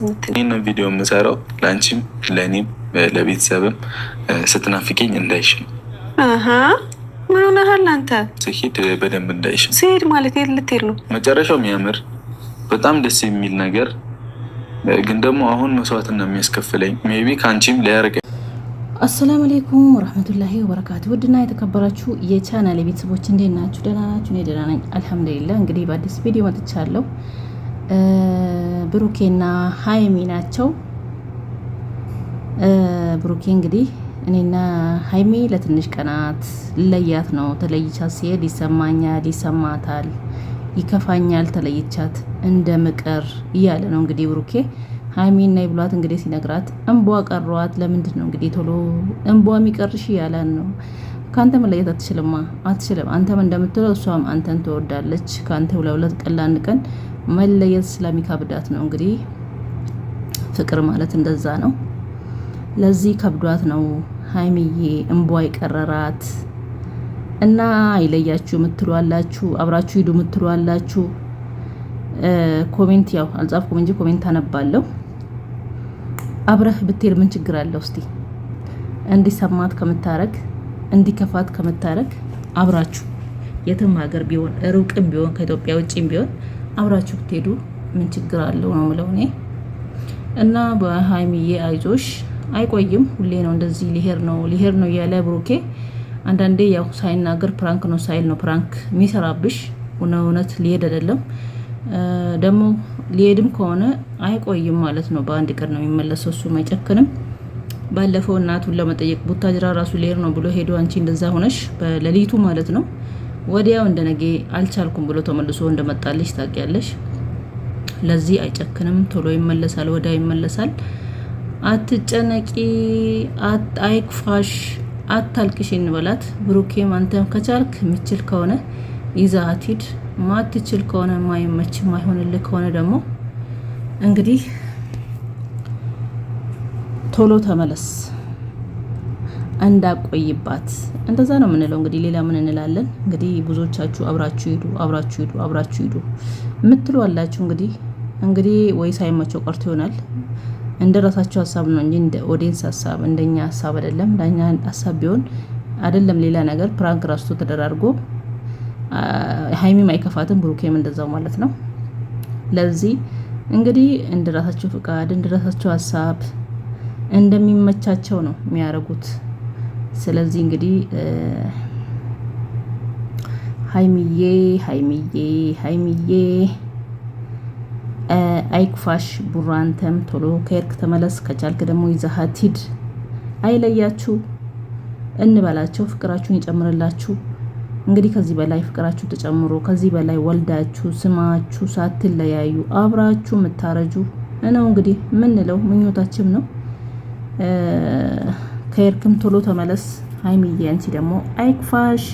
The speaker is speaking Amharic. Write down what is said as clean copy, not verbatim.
ይህን ቪዲዮ የምሰራው ለአንቺም ለእኔም ለቤተሰብም ስትናፍቂኝ እንዳይሽ ነው። ምን ሆነሃል አንተ? ስሄድ በደንብ እንዳይሽ። ስሄድ ማለት የት ልትሄድ ነው? መጨረሻው የሚያምር በጣም ደስ የሚል ነገር ግን ደግሞ አሁን መስዋዕትና የሚያስከፍለኝ ሜይ ቢ ከአንቺም ሊያርቀኝ። አሰላሙ አለይኩም ወራህመቱላሂ ወበረካቱ። ውድና የተከበራችሁ የቻናል ቤተሰቦች እንዴት ናችሁ? ደህና ናችሁ? እኔ ደህና ነኝ አልሐምዱሊላህ። እንግዲህ በአዲስ ቪዲዮ መጥቻለሁ። ብሩኬና ሀይሚ ናቸው። ብሩኬ እንግዲህ እኔና ሀይሚ ለትንሽ ቀናት ልለያት ነው። ተለይቻት ሲሄድ ይሰማኛል፣ ይሰማታል፣ ይከፋኛል ተለይቻት እንደ ምቀር እያለ ነው እንግዲህ ብሩኬ ሀይሚና ይብሏት እንግዲህ ሲነግራት እንቧ ቀሯት። ለምንድን ነው እንግዲህ ቶሎ እንቧ የሚቀርሽ እያለን ነው። ከአንተ መለየት አትችልማ፣ አትችልም። አንተም እንደምትለው እሷም አንተን ትወዳለች። ከአንተ ሁለት ቀን ለአንድ ቀን መለየት ስለሚከብዳት ነው እንግዲህ ፍቅር ማለት እንደዛ ነው። ለዚህ ከብዷት ነው ሀይሚዬ እንቧ ይቀረራት እና አይለያችሁ ምትሏላችሁ፣ አብራችሁ ሂዱ ምትሏላችሁ። ኮሜንት ያው አልጻፍኩም እንጂ ኮሜንት አነባለሁ። አብረህ ብትሄድ ምን ችግር አለው? እስቲ እንዲሰማት ከምታረግ እንዲከፋት ከምታረግ አብራችሁ የትም ሀገር ቢሆን ሩቅም ቢሆን ከኢትዮጵያ ውጭም ቢሆን አብራችሁ ብትሄዱ ምን ችግር አለው ነው የምለው እኔ። እና በሀይሚዬ አይዞሽ፣ አይቆይም። ሁሌ ነው እንደዚህ ሊሄድ ነው እያለ ብሩኬ አንዳንዴ ያው ሳይናገር ፕራንክ ነው ሳይል ነው ፕራንክ የሚሰራብሽ። እውነት ሊሄድ አይደለም ደግሞ ሊሄድም ከሆነ አይቆይም ማለት ነው። በአንድ ቀን ነው የሚመለሰው። እሱ አይጨክንም። ባለፈው እናቱን ለመጠየቅ ቡታጅራ ራሱ ሊሄድ ነው ብሎ ሄዶ አንቺ እንደዛ ሆነሽ በሌሊቱ ማለት ነው ወዲያው እንደነገ አልቻልኩም ብሎ ተመልሶ እንደመጣልሽ ታውቂያለሽ። ለዚህ አይጨክንም፣ ቶሎ ይመለሳል፣ ወዲያው ይመለሳል። አትጨነቂ፣ አይክፋሽ፣ አታልቅሽ እንበላት። ብሩኬም አንተም ከቻልክ የሚችል ከሆነ ይዛት ሂድ፣ ማትችል ከሆነ ማይመች ማይሆንልህ ከሆነ ደግሞ እንግዲህ ቶሎ ተመለስ፣ እንዳቆይባት። እንደዛ ነው የምንለው እንግዲህ ሌላ ምን እንላለን? እንግዲህ ብዙዎቻችሁ አብራችሁ ሂዱ፣ አብራችሁ ሂዱ፣ አብራችሁ ሂዱ የምትሉ አላችሁ። እንግዲህ ወይ ሳይመቸው ቀርቶ ይሆናል። እንደ ራሳቸው ሀሳብ ነው እንጂ እንደ ኦዲየንስ ሀሳብ እንደኛ ሀሳብ አይደለም። ዳኛ ሀሳብ ቢሆን አይደለም ሌላ ነገር ፕራንክ ራሱ ተደራርጎ ሀይሚም አይከፋትም፣ ብሩኬም እንደዛው ማለት ነው። ለዚህ እንግዲህ እንደ ራሳቸው ፍቃድ እንደ ራሳቸው ሀሳብ እንደሚመቻቸው ነው የሚያደርጉት። ስለዚህ እንግዲህ ሀይሚዬ አይክፋሽ፣ ቡራንተም ቶሎ ከሄድክ ተመለስ፣ ከቻልክ ደግሞ ይዘሃት ሂድ። አይለያችሁ እንበላቸው፣ ፍቅራችሁን ይጨምርላችሁ። እንግዲህ ከዚህ በላይ ፍቅራችሁ ተጨምሮ ከዚህ በላይ ወልዳችሁ ስማችሁ ሳትለያዩ አብራችሁ የምታረጁ ነው እንግዲህ ምንለው፣ ምኞታችን ነው። ከሄድክም ቶሎ ተመለስ። ሀይሚዬ አንቺ ደግሞ አይክፋሽ።